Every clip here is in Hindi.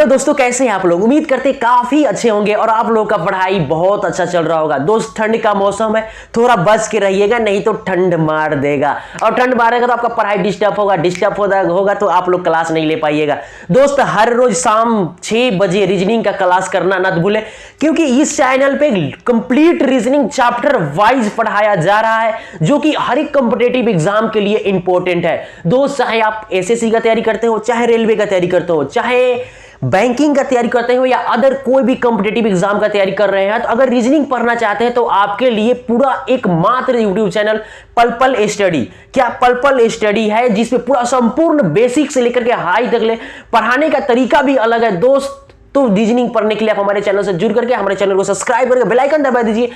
दोस्तों, कैसे हैं आप लोग। उम्मीद करते काफी अच्छे होंगे और आप लोगों का पढ़ाई बहुत अच्छा चल रहा होगा। दोस्त, ठंड का मौसम है, थोड़ा बच के रहिएगा, नहीं तो ठंड मार देगा। और ठंड मारेगा तो आपका पढ़ाई डिस्टर्ब होगा तो आप लोग क्लास नहीं ले पाइएगा। दोस्त, हर रोज शाम 6 बजे रीजनिंग का क्लास करना ना भूले, क्योंकि इस चैनल पे कंप्लीट रीजनिंग चैप्टर वाइज पढ़ाया जा रहा है, जो कि हर एक कॉम्पिटेटिव एग्जाम के लिए इंपॉर्टेंट है। दोस्त, चाहे आप एसएससी का तैयारी करते हो, चाहे रेलवे का तैयारी करते हो, चाहे बैंकिंग का तैयारी करते हो, या अदर कोई भी कॉम्पिटेटिव एग्जाम का तैयारी कर रहे हैं, तो अगर रीजनिंग पढ़ना चाहते हैं तो आपके लिए पूरा एक मात्र यूट्यूब चैनल पल स्टडी, क्या पल स्टडी है, जिसमें पूरा संपूर्ण बेसिक से लेकर के हाई तक ले पढ़ाने का तरीका भी अलग है। दोस्त, तो रीजनिंग पढ़ने के लिए आप हमारे चैनल से जुड़ करके हमारे चैनल को सब्सक्राइब करके बेल आइकन दबा दीजिए,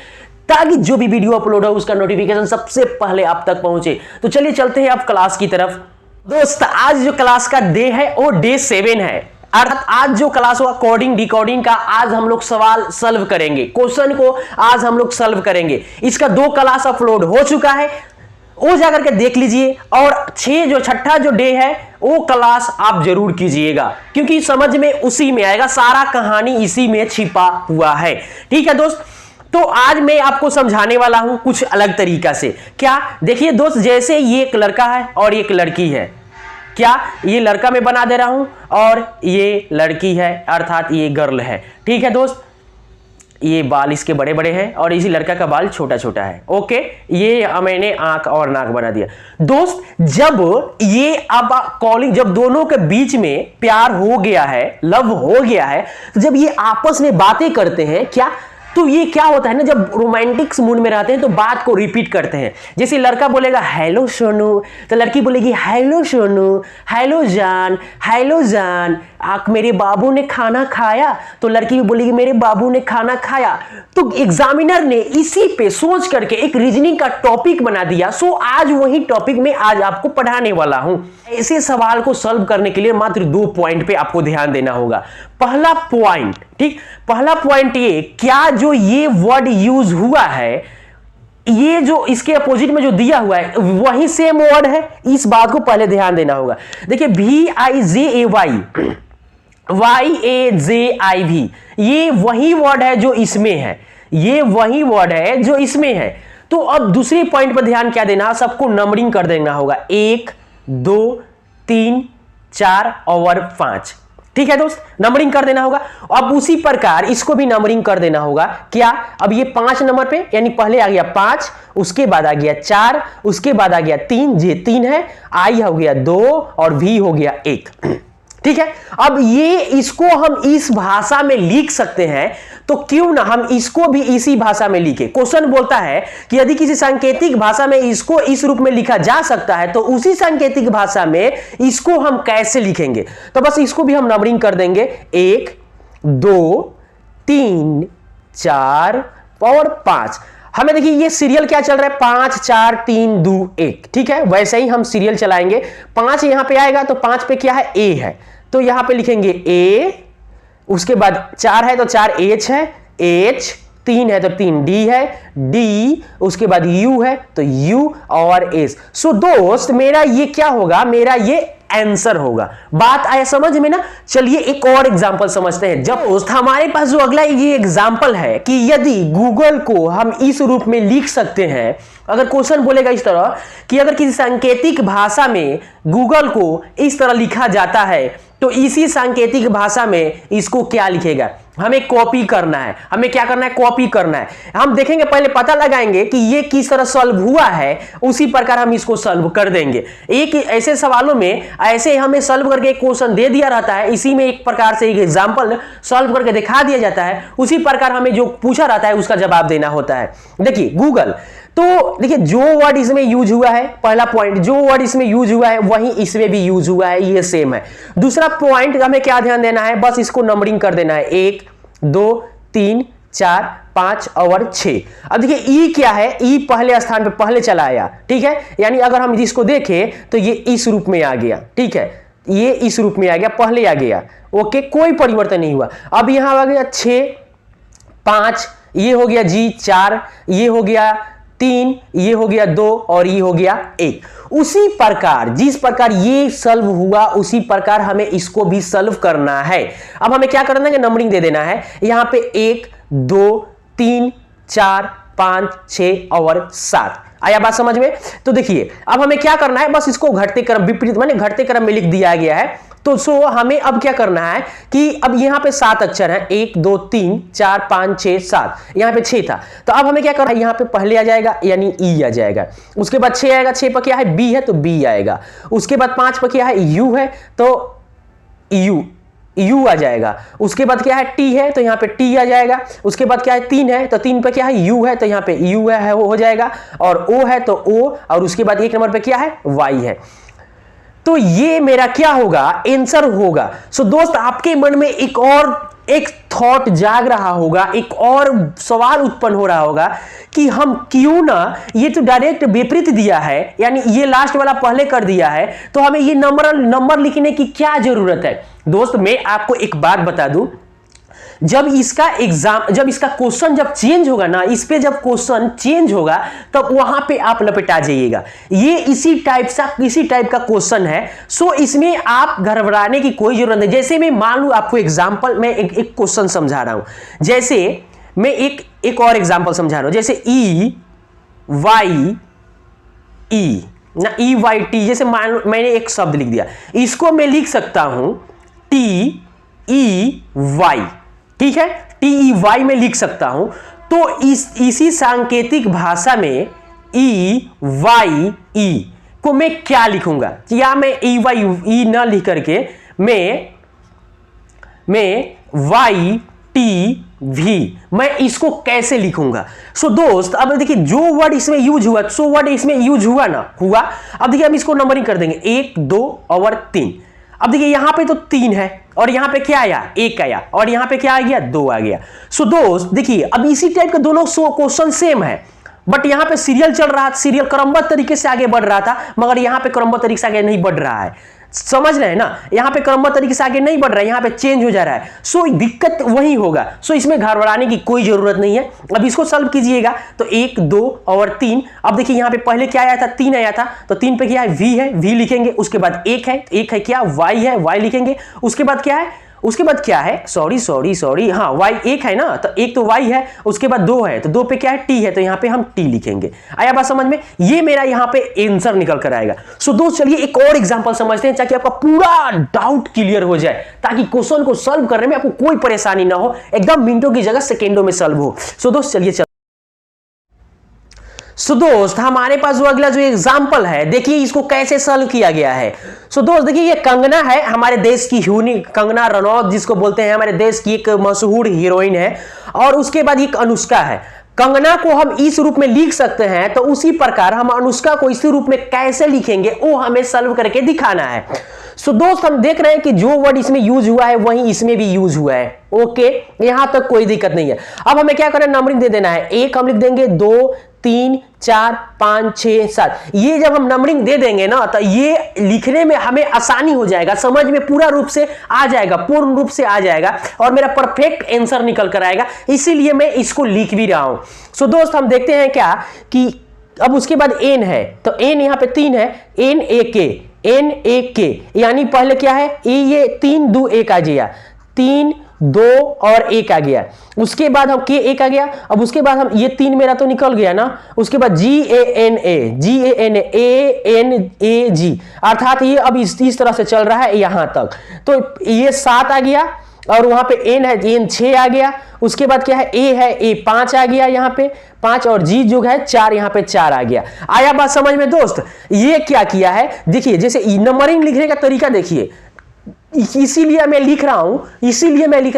ताकि जो भी वीडियो अपलोड हो उसका नोटिफिकेशन सबसे पहले आप तक पहुंचे। तो चलिए चलते हैं आप क्लास की तरफ। दोस्त, आज जो क्लास का डे है वो डे 7 है, अर्थात आज जो क्लास हुआ कोडिंग डिकोडिंग का, आज हम लोग सवाल सॉल्व करेंगे, क्वेश्चन को आज हम लोग सॉल्व करेंगे। इसका 2 क्लास अपलोड हो चुका है, वो जाकर के देख लीजिए। और छठा जो डे है वो क्लास आप जरूर कीजिएगा, क्योंकि समझ में उसी में आएगा, सारा कहानी इसी में छिपा हुआ है। ठीक है दोस्त, तो आज मैं आपको समझाने वाला हूं कुछ अलग तरीका से। क्या, देखिए दोस्त, जैसे ये एक लड़का है और एक लड़की है, क्या ये लड़का मैं बना दे रहा हूं और ये लड़की है, अर्थात ये गर्ल है। ठीक है दोस्त, ये बाल इसके बड़े बड़े हैं और इसी लड़का का बाल छोटा छोटा है। ओके, ये मैंने आंख और नाक बना दिया। दोस्त, जब ये अब कॉलिंग, जब दोनों के बीच में प्यार हो गया है, लव हो गया है, तो जब ये आपस में बातें करते हैं, क्या, तो ये क्या होता है ना, जब रोमांटिक मूड में रहते हैं तो बात को रिपीट करते हैं। जैसे लड़का बोलेगा हेलो सोनू, तो लड़की बोलेगी हेलो सोनू, हेलो जान, हेलो जान, मेरे बाबू ने खाना खाया, तो लड़की भी बोलेगी मेरे बाबू ने खाना खाया। तो एग्जामिनर ने इसी पे सोच करके एक रीजनिंग का टॉपिक बना दिया। सो आज वही टॉपिक में आज आपको पढ़ाने वाला हूं। ऐसे सवाल को सॉल्व करने के लिए मात्र 2 पॉइंट पे आपको ध्यान देना होगा। पहला पॉइंट, ठीक, पहला पॉइंट ये, क्या जो ये वर्ड यूज हुआ है, ये जो इसके अपोजिट में जो दिया हुआ है वही सेम वर्ड है, इस बात को पहले ध्यान देना होगा। देखिए VIJAY, ये वही वर्ड है जो इसमें है, ये वही वर्ड है जो इसमें है। तो अब दूसरी पॉइंट पर ध्यान क्या देना, सबको नंबरिंग कर देना होगा, 1 2 3 4 और 5। ठीक है दोस्त, नंबरिंग कर देना होगा। अब उसी प्रकार इसको भी नंबरिंग कर देना होगा। क्या, अब ये 5 नंबर पे, यानी पहले आ गया 5, उसके बाद आ गया 4, उसके बाद आ गया 3, जे 3 है, आई हो गया 2 और V हो गया 1। ठीक है, अब ये इसको हम इस भाषा में लिख सकते हैं, तो क्यों ना हम इसको भी इसी भाषा में लिखें। क्वेश्चन बोलता है कि यदि किसी सांकेतिक भाषा में इसको इस रूप में लिखा जा सकता है, तो उसी सांकेतिक भाषा में इसको हम कैसे लिखेंगे। तो बस इसको भी हम नंबरिंग कर देंगे, 1 2 3 4 और 5। हमें देखिए ये सीरियल क्या चल रहा है, 5 4 3 2 1। ठीक है, वैसे ही हम सीरियल चलाएंगे। 5 यहां पे आएगा तो 5 पे क्या है, A है, तो यहां पे लिखेंगे A, उसके बाद 4 है तो 4 H है, H, 3 है तो 3 D है, D, उसके बाद U है तो U और S। सो दोस्त, मेरा ये क्या होगा, मेरा ये आंसर होगा। बात आया समझ में ना। चलिए एक और एग्जांपल समझते हैं। जब दोस्त, हमारे पास जो अगला ये एग्जांपल है कि यदि गूगल को हम इस रूप में लिख सकते हैं, अगर क्वेश्चन बोलेगा इस तरह कि अगर किसी सांकेतिक भाषा में गूगल को इस तरह लिखा जाता है, तो इसी सांकेतिक भाषा में इसको क्या लिखेगा, हमें कॉपी करना है। हमें क्या करना है, कॉपी करना है। हम देखेंगे, पहले पता लगाएंगे कि ये किस तरह सॉल्व हुआ है, उसी प्रकार हम इसको सॉल्व कर देंगे। एक ऐसे सवालों में ऐसे हमें सॉल्व करके एक क्वेश्चन दे दिया रहता है, इसी में एक प्रकार से एक एग्जांपल सॉल्व करके दिखा दिया जाता है, उसी प्रकार हमें जो पूछा रहता है उसका जवाब देना होता है। देखिए गूगल, तो देखिए जो वर्ड इसमें यूज हुआ है, पहला पॉइंट, जो वर्ड इसमें यूज हुआ है वही इसमें भी यूज हुआ है, ये सेम है। दूसरा पॉइंट हमें क्या ध्यान देना है, बस इसको नंबरिंग कर देना है, 1 2 3 4 5 और 6। अब देखिए ई क्या है, ई पहले स्थान पे पहले चला आया। ठीक है, यानी अगर हम इसको देखें तो ये इस रूप में आ गया। ठीक है, ये इस रूप में आ गया, पहले आ गया। ओके, कोई परिवर्तन नहीं हुआ। अब यहां आ गया 6 5, ये हो गया G 4, ये हो गया 3, ये हो गया 2 और ये हो गया 1। उसी प्रकार जिस प्रकार ये सॉल्व हुआ उसी प्रकार हमें इसको भी सॉल्व करना है। अब हमें क्या करना है, नंबरिंग दे देना है। यहां पे 1 2 3 4 5 6 और 7। आया बात समझ में? तो देखिए अब हमें क्या करना है, बस इसको घटते क्रम विपरीत माने घटते क्रम में लिख दिया गया है। तो हमें अब क्या करना है कि अब यहां पे 7 अक्षर हैं, 1 2 3 4 5 6 7, यहां पे 6 था। तो अब हमें क्या करना है, यहां पे पहले आ जाएगा यानी ई आ जाएगा, उसके बाद 6 आएगा, 6 पर क्या है बी है तो बी आएगा, उसके बाद 5 पर क्या है यू है तो यू आ जाएगा, उसके बाद क्या है टी है तो यहाँ पे टी आ जाएगा, उसके बाद क्या है 3 है तो 3 पे क्या है यू है तो यहाँ पे यू है वो हो जाएगा, और ओ है तो ओ, और उसके बाद 1 नंबर पे क्या है वाई है। तो ये मेरा क्या होगा, आंसर होगा। सो दोस्त आपके मन में एक थॉट जाग रहा होगा, एक और सवाल उत्पन्न हो रहा होगा कि हम क्यों ना, ये तो डायरेक्ट विपरीत दिया है, यानी ये लास्ट वाला पहले कर दिया है, तो हमें ये नंबर लिखने की क्या जरूरत है। दोस्त मैं आपको एक बात बता दूं, जब इसका क्वेश्चन जब चेंज होगा ना, इस पे जब क्वेश्चन चेंज होगा तब वहां पे आप लपेटा जाइएगा। ये इसी टाइप का क्वेश्चन है। सो इसमें आप घबराने की कोई जरूरत नहीं। जैसे मैं मान लूं आपको एग्जांपल, मैं एक क्वेश्चन समझा रहा हूं, जैसे मैं एक और एग्जांपल समझा रहा हूं, जैसे ई वाई टी, जैसे मैंने एक शब्द लिख दिया, इसको मैं लिख सकता हूं टी ई वाई, ठीक है, टी ई वाई में लिख सकता हूं। तो इसी सांकेतिक भाषा में ई वाई ई को मैं क्या लिखूंगा, या मैं ई वाई ई ना लिख करके मैं वाई टी वी, मैं इसको कैसे लिखूंगा। सो दोस्त अब देखिए जो वर्ड इसमें यूज हुआ, सो वर्ड इसमें यूज हुआ ना हुआ। अब देखिए हम इसको नंबरिंग कर देंगे 1 2 और 3। अब देखिए यहां पे तो 3 है और यहां पे क्या आया 1 आया, और यहां पे क्या आ गया 2 आ गया। सो दोस्त देखिए अब इसी टाइप के दोनों क्वेश्चन सेम है, बट यहां पे सीरियल चल रहा था, सीरियल क्रमबद्ध तरीके से आगे बढ़ रहा था, मगर यहां पे क्रमबद्ध तरीके से आगे नहीं बढ़ रहा है। समझ रहे हैं ना, यहां पे क्रमबद्ध तरीके से आगे नहीं बढ़ रहा है, यहां पे चेंज हो जा रहा है। सो दिक्कत वही होगा। सो इसमें घबराने की कोई जरूरत नहीं है। अब इसको सॉल्व कीजिएगा तो 1 2 और 3। अब देखिए यहां पे पहले क्या आया था 3 आया था, तो 3 पे क्या है वी है, वी लिखेंगे, उसके बाद 1 है क्या वाई है, वाई लिखेंगे, उसके बाद क्या है, उसके बाद क्या है, सॉरी हाँ वाई 1 है ना, तो 1 तो वाई है, उसके बाद 2 है तो 2 पे क्या है टी है, तो यहां पे हम टी लिखेंगे। आया बात समझ में, ये मेरा यहां पे आंसर निकल कर आएगा। सो दोस्त चलिए एक और एग्जांपल समझते हैं ताकि आपका पूरा डाउट क्लियर हो जाए, ताकि क्वेश्चन को सॉल्व करने में आपको कोई परेशानी ना हो, एकदम मिनटों की जगह सेकेंडों में सॉल्व हो। सो दोस्त चलिए सो दोस्त हमारे पास जो अगला जो एग्जाम्पल है, देखिए इसको कैसे सॉल्व किया गया है। सो दोस्त देखिए ये कंगना है, हमारे देश की यूनिक कंगना रनौत जिसको बोलते हैं, हमारे देश की एक मशहूर हीरोइन है, और उसके बाद एक अनुष्का है। कंगना को हम इस रूप में लिख सकते हैं, तो उसी प्रकार हम अनुष्का को इसी रूप में कैसे लिखेंगे वो हमें सॉल्व करके दिखाना है। सो दोस्त हम देख रहे हैं कि जो वर्ड इसमें यूज हुआ है वही इसमें भी यूज हुआ है। ओके यहां तक कोई दिक्कत नहीं है। अब हमें क्या करना है, नंबरिंग दे देना है। 1 हम लिख देंगे, 2 3 4 5 6 7। ये जब हम नंबरिंग दे देंगे ना तो ये लिखने में हमें आसानी हो जाएगा, समझ में पूरा रूप से आ जाएगा, पूर्ण रूप से आ जाएगा, और मेरा परफेक्ट आंसर निकल कर आएगा। इसीलिए मैं इसको लिख भी रहा हूं। सो दोस्त हम देखते हैं क्या कि अब उसके बाद एन है, तो एन यहां पे 3 है, एन ए के, यानी पहले क्या है ये 3 2 1 आ गया, 3 2 और 1 आ गया, उसके बाद हम के 1 आ गया। अब उसके बाद हम ये 3 मेरा तो निकल गया ना, उसके बाद GANA जी, अर्थात ये अब इस तरह से चल रहा है यहां तक। तो ये 7 आ गया, और वहां पे एन है, एन 6 आ गया, उसके बाद क्या है ए है, ए 5 आ गया यहाँ पे 5, और जी जो है 4, यहाँ पे 4 आ गया। आया बात समझ में दोस्त। ये क्या किया है देखिए, जैसे नंबरिंग लिखने का तरीका देखिए, इसीलिए मैं लिख रहा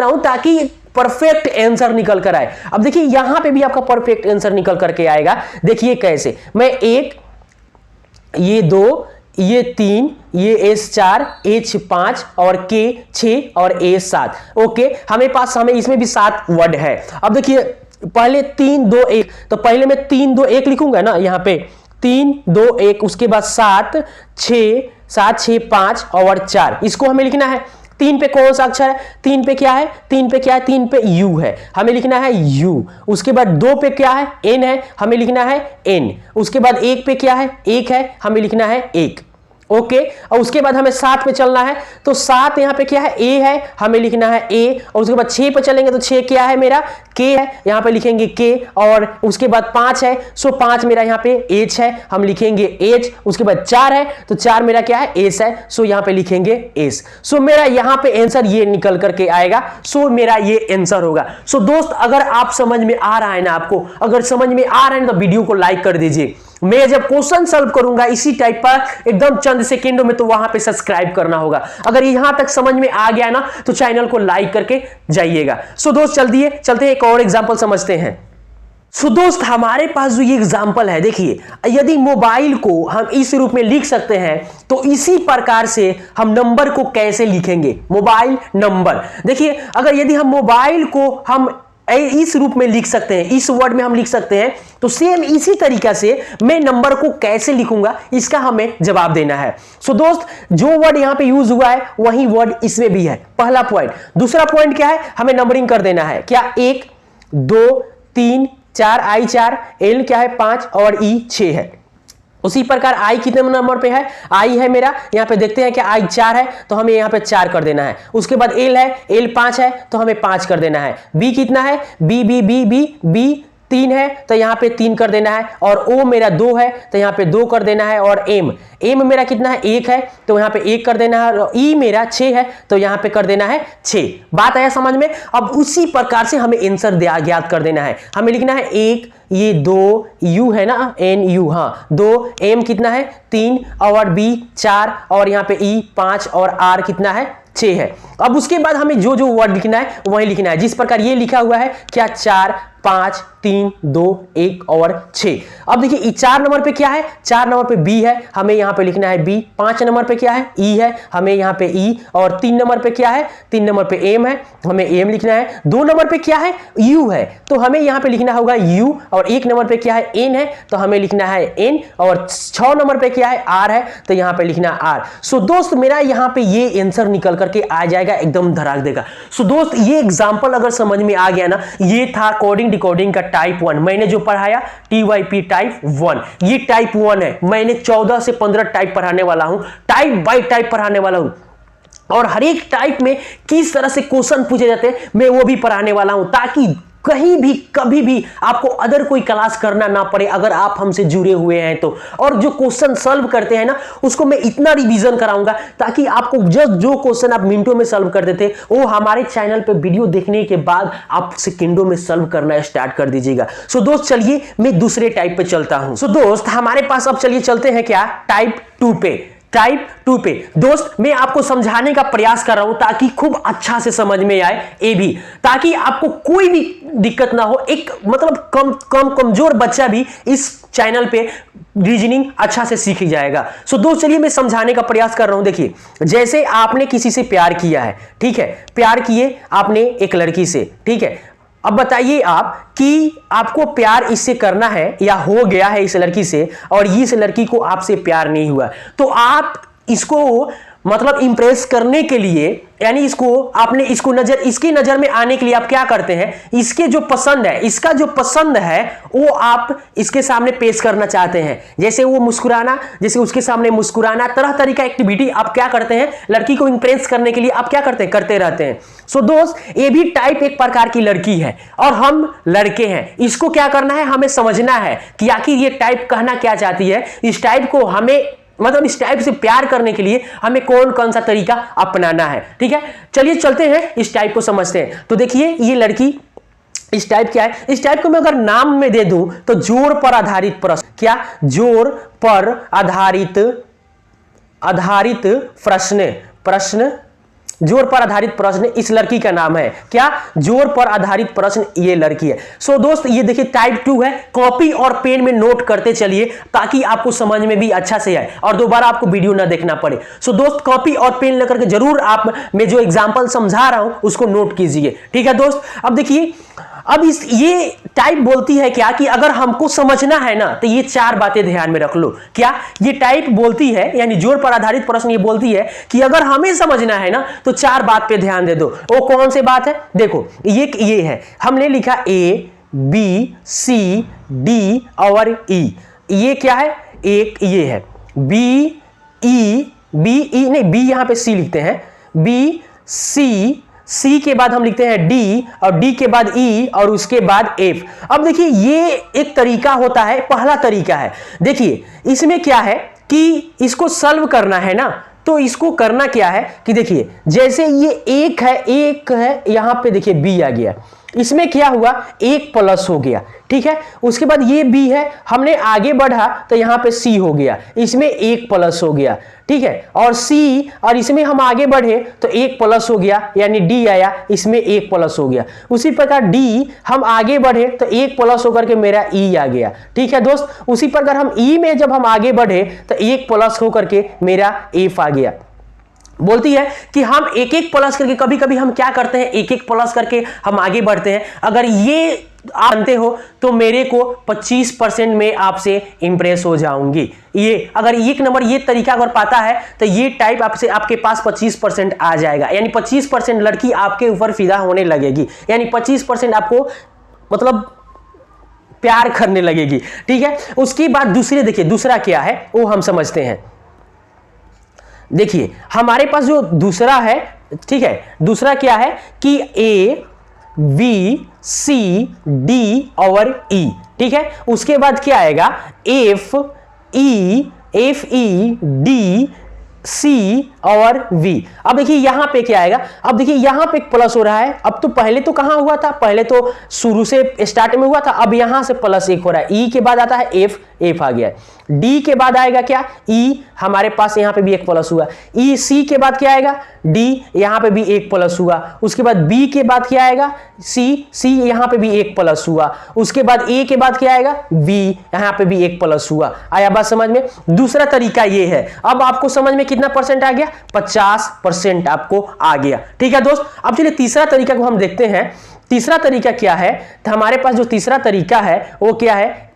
हूं ताकि परफेक्ट आंसर निकल कर आए। अब देखिए यहां पे भी आपका परफेक्ट आंसर निकल करके आएगा। देखिए कैसे, मैं 1 ये 2 ये 3 ये S4 H5 और K 6 और A7। ओके हमें इसमें भी 7 वर्ड है। अब देखिए पहले 3 2 1, तो पहले मैं 3 2 1 लिखूंगा ना, यहां पे 3 2 1, उसके बाद 7 6 5 और 4, इसको हमें लिखना है। 3 पे कौन सा अक्षर है? 3 पे क्या है? 3 पे क्या है? 3 पे यू है, हमें लिखना है यू। उसके बाद 2 पे क्या है? एन है, हमें लिखना है एन। उसके बाद 1 पे क्या है? 1 है, हमें लिखना है 1। ओके, और उसके बाद हमें 7 पे चलना है, तो 7 यहां पे क्या है? ए है, हमें लिखना है ए। और उसके बाद 6 पे चलेंगे तो 6 क्या है मेरा? के है, यहां पे लिखेंगे के। और उसके बाद 5 है, सो 5 मेरा यहां पे एच है, हम लिखेंगे एच। उसके बाद 4 है, तो 4 मेरा क्या है? एस है, सो यहां पे लिखेंगे एस। सो मेरा यहां पे आंसर ये निकल करके आएगा, सो मेरा ये आंसर होगा। सो दोस्त, अगर आप समझ में आ रहा है ना, आपको अगर समझ में आ रहा है तो वीडियो को लाइक कर दीजिए। मैं जब क्वेश्चन सॉल्व करूंगा इसी टाइप पर एकदम चंद सेकंडों में, तो वहां पे सब्सक्राइब करना होगा। अगर यहां तक समझ में आ गया ना, तो चैनल को लाइक करके जाइएगा। सो दोस्त चलते हैं एक और एग्जांपल समझते हैं। सो दोस्त, हमारे पास जो ये एग्जांपल है, देखिए, यदि मोबाइल को हम इस रूप में लिख सकते हैं, तो इसी प्रकार से हम नंबर को कैसे लिखेंगे? Mobile number. देखिए, अगर यदि हम मोबाइल को हम इस रूप में लिख सकते हैं, इस वर्ड में हम लिख सकते हैं, तो सेम इसी तरीका से मैं नंबर को कैसे लिखूंगा, इसका हमें जवाब देना है। सो दोस्त, जो वर्ड यहां पे यूज हुआ है वही वर्ड इसमें भी है, पहला पॉइंट। दूसरा पॉइंट क्या है? हमें नंबरिंग कर देना है। क्या? 1 2 3 4, आई 4, एल क्या है? 5 और ई 6 है। उसी प्रकार आई कितने नंबर पे है? आई है मेरा, यहां पे देखते हैं कि आई 4 है, तो हमें यहां पे 4 कर देना है। उसके बाद एल है, एल 5 है, तो हमें 5 कर देना है। बी कितना है? B B B B B 3 है, तो यहां पे 3 कर देना है। और ओ मेरा 2 है, तो यहां पे 2 कर देना है। और एम मेरा कितना है? 1 है, तो यहां पे 1 कर देना है। और ई मेरा 6 है, तो यहां पे कर देना है 6। बात आया समझ में? अब उसी प्रकार से हमें आंसर ज्ञात कर देना है। हमें लिखना है 1, ये 2 यू है ना, एन यू, हाँ 2, एम कितना है? 3 और बी 4 और यहां पे ई 5 और आर कितना है? 6 है। अब उसके बाद हमें जो जो वर्ड लिखना है वही लिखना है, जिस प्रकार ये लिखा हुआ है। क्या? 4 5 3 2 1 और 6। अब देखिए 4 नंबर पे क्या है? 4 नंबर पे बी है, हमें यहां पे लिखना है बी। 5 नंबर पे क्या है? ई है, हमें यहां पे ई। और 3 नंबर पे क्या है? 3 नंबर पे एम है, हमें एम लिखना है। 2 नंबर पे क्या है? यू है, तो हमें यहां पे लिखना होगा यू। और 1 नंबर पे क्या है? एन है, तो हमें लिखना है एन। और 6 नंबर पे क्या है? आर है, तो यहां पे लिखना आर। सो दोस्त, मेरा यहां पे ये आंसर निकल करके आ जाएगा, एकदम धड़ाक देगा। सो दोस्त, ये एग्जांपल अगर समझ में आ गया ना, ये था कोडिंग डिकोडिंग का टाइप 1। मैंने जो पढ़ाया TYP टाइप 1, ये टाइप 1 है। मैंने 14 से 15 टाइप पढ़ाने वाला हूं, टाइप बाय टाइप पढ़ाने वाला हूं। और हर एक टाइप में किस तरह से क्वेश्चन पूछे जाते हैं मैं वो भी पढ़ाने वाला हूं, ताकि कहीं भी कभी भी आपको अदर कोई क्लास करना ना पड़े, अगर आप हमसे जुड़े हुए हैं तो। और जो क्वेश्चन सॉल्व करते हैं ना, उसको मैं इतना रिवीजन कराऊंगा ताकि आपको जो क्वेश्चन आप मिनटों में सॉल्व करते थे, वो हमारे चैनल पे वीडियो देखने के बाद आप सेकंडों में सॉल्व करना स्टार्ट कर दीजिएगा। सो दोस्त, चलिए मैं दूसरे टाइप पे चलता हूं। सो दोस्त, हमारे पास अब चलिए चलते हैं क्या? टाइप 2 पे। टाइप 2 पे दोस्त, मैं आपको समझाने का प्रयास कर रहा हूं ताकि खूब अच्छा से समझ में आए, ये भी ताकि आपको कोई भी दिक्कत ना हो। एक मतलब कमजोर बच्चा भी इस चैनल पे रीजनिंग अच्छा से सीख जाएगा। सो दोस्त, चलिए मैं समझाने का प्रयास कर रहा हूं। देखिए, जैसे आपने किसी से प्यार किया है, ठीक है, प्यार किए आपने एक लड़की से, ठीक है। अब बताइए आप कि आपको प्यार इससे करना है या हो गया है इस लड़की से, और इस लड़की को आपसे प्यार नहीं हुआ, तो आप इसको मतलब इंप्रेस करने के लिए, यानी इसको आपने इसकी नजर में आने के लिए आप क्या करते हैं? इसके जो पसंद है, इसका जो पसंद है वो आप इसके सामने पेश करना चाहते हैं। जैसे वो मुस्कुराना, जैसे उसके सामने मुस्कुराना, तरह तरह का एक्टिविटी आप क्या करते हैं? लड़की को इंप्रेस करने के लिए आप क्या करते हैं? करते रहते हैं। सो दोस्त, ये भी टाइप एक प्रकार की लड़की है और हम लड़के हैं। इसको क्या करना है? हमें समझना है कि आखिर ये टाइप कहना क्या चाहती है। इस टाइप को हमें मतलब इस टाइप से प्यार करने के लिए हमें कौन कौन सा तरीका अपनाना है, ठीक है। चलिए चलते हैं, इस टाइप को समझते हैं। तो देखिए, ये लड़की, इस टाइप क्या है? इस टाइप को मैं अगर नाम में दे दूं तो जोड़ पर आधारित प्रश्न। क्या? जोड़ पर आधारित प्रश्न, जोड़ पर आधारित प्रश्न इस लड़की का नाम है। क्या? जोड़ पर आधारित प्रश्न ये लड़की है। सो दोस्त, ये देखिए टाइप 2 है। कॉपी और पेन में नोट करते चलिए ताकि आपको समझ में भी अच्छा से आए और दोबारा आपको वीडियो ना देखना पड़े। सो दोस्त, कॉपी और पेन लेकर के जरूर आप मैं जो एग्जांपल समझा रहा हूं उसको नोट कीजिए, ठीक है दोस्त। अब देखिए, अब इस ये टाइप बोलती है क्या कि अगर हमको समझना है ना तो ये चार बातें ध्यान में रख लो। क्या ये टाइप बोलती है, यानी जोड़ पर आधारित प्रश्न ये बोलती है कि अगर हमें समझना है ना तो चार बात पे ध्यान दे दो। वो कौन से बात है? देखो ये है, हमने लिखा ए बी सी डी और ई। ये क्या है? एक ये है बी ई नहीं, बी यहां पे सी लिखते हैं, बी सी के बाद हम लिखते हैं डी और डी के बाद ई और उसके बाद एफ। अब देखिए ये एक तरीका होता है, पहला तरीका है। देखिए इसमें क्या है कि इसको सॉल्व करना है ना, तो इसको करना क्या है कि देखिए जैसे ये एक है यहां पे देखिए बी आ गया, इसमें क्या हुआ एक प्लस हो गया, ठीक है। उसके बाद ये बी है, हमने आगे बढ़ा तो यहां पे सी हो गया, इसमें एक प्लस हो गया, ठीक है। और सी और इसमें हम आगे बढ़े तो एक प्लस हो गया, यानी डी आया, इसमें एक प्लस हो गया। उसी प्रकार डी हम आगे बढ़े तो एक प्लस होकर के मेरा ई आ गया, ठीक है दोस्त। उसी प्रकार हम ई में जब हम आगे बढ़े तो एक प्लस होकर के मेरा एफ आ गया। बोलती है कि हम एक एक प्लस करके, कभी कभी हम क्या करते हैं एक एक प्लस करके हम आगे बढ़ते हैं। अगर ये आप जानते हो तो मेरे को 25% में आपसे इंप्रेस हो जाऊंगी। ये अगर एक नंबर ये तरीका अगर पाता है तो ये टाइप आपसे आपके पास 25% आ जाएगा, यानी 25% लड़की आपके ऊपर फिदा होने लगेगी, यानी 25% आपको मतलब प्यार करने लगेगी, ठीक है। उसके बाद दूसरे देखिए दूसरा क्या है वो हम समझते हैं। देखिए हमारे पास जो दूसरा है, ठीक है, दूसरा क्या है कि ए बी सी डी और ई, ठीक है। उसके बाद क्या आएगा एफ ई डी सी और वी। अब देखिए यहां पे क्या आएगा, अब देखिए यहां पे एक प्लस हो रहा है। अब तो पहले तो कहां हुआ था, पहले तो शुरू से स्टार्ट में हुआ था, अब यहां से प्लस एक हो रहा है। ई के बाद आता है एफ आ गया है। डी के बाद आएगा क्या ई, हमारे पास यहां पे भी एक प्लस हुआ। ई सी के बाद क्या आएगा डी, यहां पे भी एक प्लस हुआ। उसके बाद बी के बाद क्या आएगा सी यहां पे भी एक प्लस हुआ। उसके बाद ए के बाद क्या आएगा बी, यहां पे भी एक प्लस हुआ। आया बात समझ में? दूसरा तरीका ये है। अब आपको समझ में कितना परसेंट आ गया? 50% आपको आ गया, ठीक है दोस्त। अब चलिए तीसरा तरीका को हम देखते हैं। तीसरा तरीका क्या है? तो हमारे पास जो तीसरा तरीका है वो क्या है,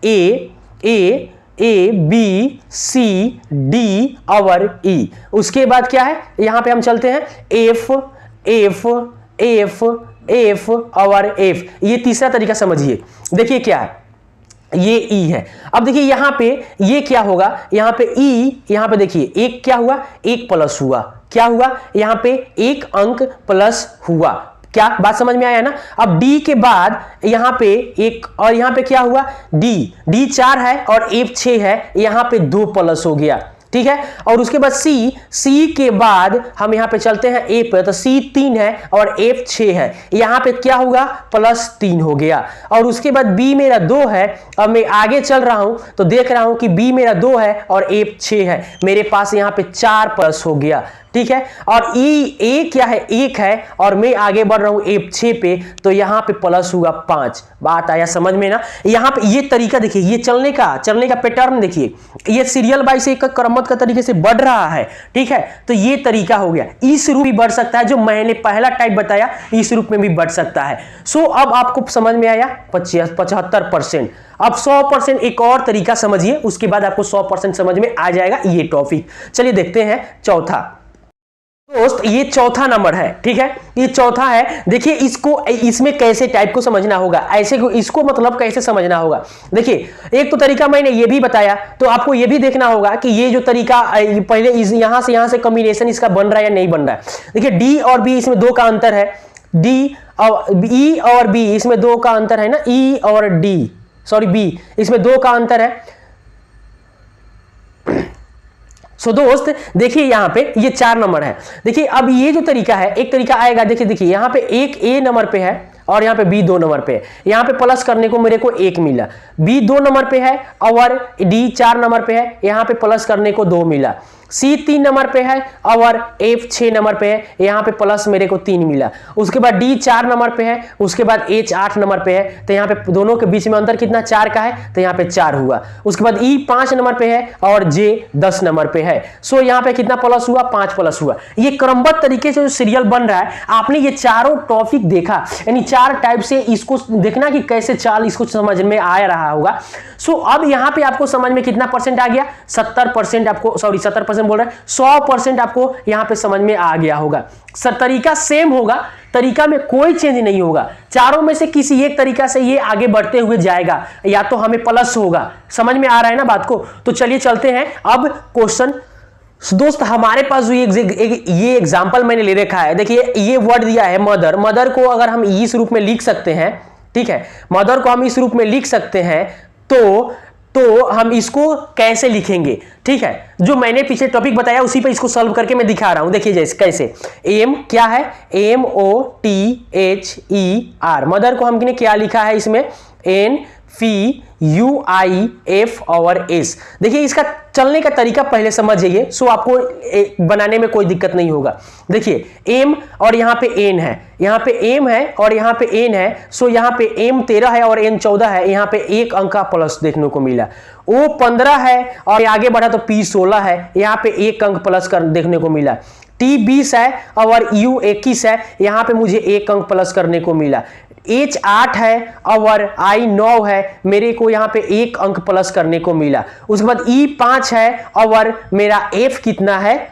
ए बी सी डी और ई। उसके बाद क्या है, यहां पे हम चलते हैं एफ और एफ। ये तीसरा तरीका समझिए। देखिए क्या है, ये ई है। अब देखिए यहां पे ये क्या होगा, यहां पे ई, यहां पे देखिए एक क्या हुआ, एक प्लस हुआ। क्या हुआ, यहां पे एक अंक प्लस हुआ। क्या बात समझ में आया ना? अब डी के बाद यहां पे एक और यहां पे क्या हुआ डी 4 है और एफ 6 है, यहां पे 2 प्लस हो गया, ठीक है। और उसके बाद सी के बाद हम यहां पे चलते हैं ए पे, तो सी 3 है और एफ 6 है, यहां पे क्या होगा +3 हो गया। और उसके बाद बी मेरा 2 है, अब मैं आगे चल रहा हूं तो देख रहा हूं कि बी मेरा 2 है और एफ 6 है, मेरे पास यहां पे 4 प्लस हो गया, ठीक है। और ए क्या है 1 है और मैं आगे बढ़ रहा हूं एफ 6 पे, तो यहां पे प्लस हुआ 5। बात आया समझ में ना? यहां पे ये तरीका देखिए, ये चलने का पैटर्न देखिए, ये सीरियल वाइज से एक क्रमबद्ध का तरीके से बढ़ रहा है, ठीक है। तो ये तरीका हो गया। इस रूप भी बढ़ सकता है, जो मैंने पहला टाइप बताया इस रूप में भी बढ़ सकता है। सो अब आपको समझ में आया 75%। अब 100% एक और तरीका समझिए, उसके बाद आपको 100% समझ में आ जाएगा ये टॉपिक। चलिए देखते हैं चौथा। दोस्त ये चौथा नंबर है, ठीक है, ये चौथा है। देखिए इसमें कैसे टाइप को समझना होगा, ऐसे को इसको मतलब कैसे समझना होगा। देखिए एक तो तरीका मैंने ये भी बताया, तो आपको ये भी देखना होगा कि ये जो तरीका पहले यहां से कॉम्बिनेशन इसका बन रहा है या नहीं बन रहा है। देखिए डी और बी इसमें 2 का अंतर है, डी और ई और बी इसमें 2 का अंतर है ना, ई और डी सॉरी बी इसमें 2 का अंतर है। सो दोस्त देखिए यहां पे ये 4 नंबर है। देखिए अब ये जो तरीका है, एक तरीका आएगा, देखिए यहां पे एक ए नंबर पे है और यहां पे बी 2 नंबर पे है। यहां पे प्लस करने को मेरे को 1 मिला, बी 2 नंबर पे है और डी 4 नंबर पे है, यहां पे प्लस करने को 2 मिला। सी 3 नंबर पे है और एफ 6 नंबर पे है, यहाँ पे प्लस मेरे को 3 मिला। उसके बाद डी 4 नंबर पे है, उसके बाद एच 8 नंबर पे है, तो यहाँ पे दोनों के बीच में अंतर कितना 4 का है, तो यहाँ पे 4 हुआ। उसके बाद ई 5 नंबर पे है और जे 10 नंबर पे है। सो यहाँ पे कितना प्लस हुआ, 5 प्लस हुआ। ये क्रमबद्ध तरीके से जो सीरियल बन रहा है, आपने ये चारों टॉपिक देखा, यानी 4 टाइप से इसको देखना कि कैसे चाल इसको समझ में आ रहा होगा। सो अब यहाँ पे आपको समझ में कितना परसेंट आ गया, 70% आपको, सॉरी 70% बोल रहे हैं, 100% आपको यहाँ पे समझ में आ गया होगा। सर तरीका सेम होगा, तरीका में कोई चेंज नहीं होगा, चारों में से किसी एक तरीका से ये आगे बढ़ते हुए जाएगा, या तो हमें प्लस होगा। समझ में आ रहा है ना बात को? तो चलिए चलते हैं अब क्वेश्चन। दोस्त हमारे पास जो ये एग्जांपल मैंने ले रखा है, देखिए ये वर्ड दिया है मदर। मदर को अगर हम इस रूप में लिख सकते हैं, ठीक है, मदर को हम इस रूप में लिख सकते हैं, तो हम इसको कैसे लिखेंगे, ठीक है, जो मैंने पीछे टॉपिक बताया उसी पे इसको सॉल्व करके मैं दिखा रहा हूं। देखिए जैसे कैसे, एम क्या है, MOTHER, मदर को हमने क्या लिखा है इसमें, NFUIF और S। देखिए इसका चलने का तरीका पहले समझ जाइए, सो आपको बनाने में कोई दिक्कत नहीं होगा। देखिए M और यहाँ पे N है, यहाँ पे M है और यहाँ पे N है, सो यहाँ पे M 13 है और N 14 है, यहाँ पे एक अंक का प्लस देखने को मिला। O 15 है और आगे बढ़ा तो P 16 है, यहाँ पे एक अंक प्लस कर देखने को मिला। T 20 है और U 21 है, यहाँ पे मुझे एक अंक प्लस करने को मिला। H 8 है और I 9 है, मेरे को यहाँ पे एक अंक प्लस करने को मिला। उसके बाद E 5 है और मेरा F कितना है,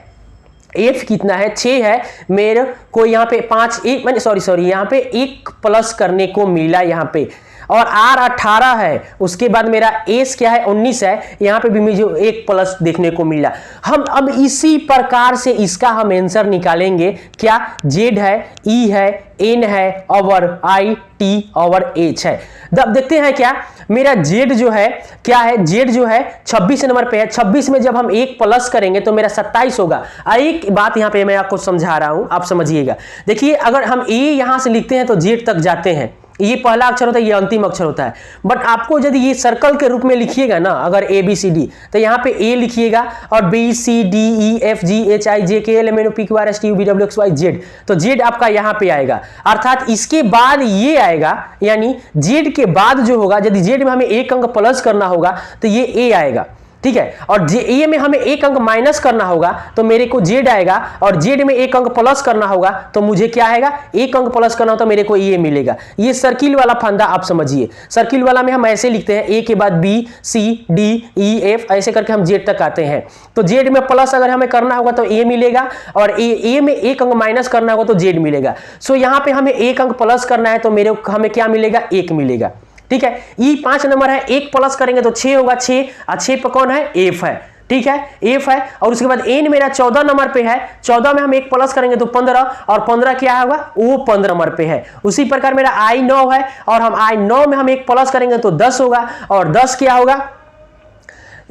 F कितना है 6 है, मेरे को यहाँ पे 5 एक मैंने सॉरी यहाँ पे एक प्लस करने को मिला यहाँ पे। और R 18 है, उसके बाद मेरा S क्या है 19 है, यहाँ पे भी मुझे एक प्लस देखने को मिला। हम अब इसी प्रकार से इसका हम आंसर निकालेंगे। क्या Z है, E है, N है और I T और H है। अब देखते हैं क्या मेरा Z जो है क्या है, Z जो है 26 नंबर पे है। 26 में जब हम एक प्लस करेंगे तो मेरा 27 होगा। एक बात यहाँ पे मैं आपको समझा रहा हूं, आप समझिएगा। देखिए अगर हम A यहां से लिखते हैं तो Z तक जाते हैं, ये पहला अक्षर होता है, ये अंतिम अक्षर होता है। बट आपको यदि ये सर्कल के रूप में लिखिएगा ना, अगर ABCD, तो यहाँ पे A लिखिएगा और BCDEFGHIJKLMNOPQRSTUVWXYZ, तो Z आपका यहाँ पे आएगा। अर्थात इसके बाद ये आएगा, यानी Z के बाद जो होगा, यदि Z में हमें एक अंक प्लस करना होगा तो ये A आएगा, ठीक है, और ए में हमें एक अंक माइनस करना होगा तो मेरे को Z आएगा, और Z में एक अंक प्लस करना होगा तो मुझे क्या आएगा, एक अंक प्लस करना हो तो मेरे को ये मिलेगा। ये सर्किल वाला फंदा आप समझिए। सर्किल वाला में हम ऐसे लिखते हैं, A के बाद B C D E F ऐसे करके हम Z तक आते हैं। तो Z में प्लस अगर हमें करना होगा तो A मिलेगा, और A में एक अंक माइनस करना होगा तो Z मिलेगा। सो यहाँ पे हमें एक अंक प्लस करना है तो हमें क्या मिलेगा, 1 मिलेगा, ठीक है। E 5 नंबर है, एक प्लस करेंगे तो 6 होगा, 6 और 6 पर कौन है, F है, ठीक है, F है। और उसके बाद N मेरा 14 नंबर पे है, 14 में हम एक प्लस करेंगे तो 15, और 15 क्या होगा, वो 15 नंबर पे है। उसी प्रकार मेरा I 9 है, और हम I 9 में हम एक प्लस करेंगे तो 10 होगा, और 10 क्या होगा,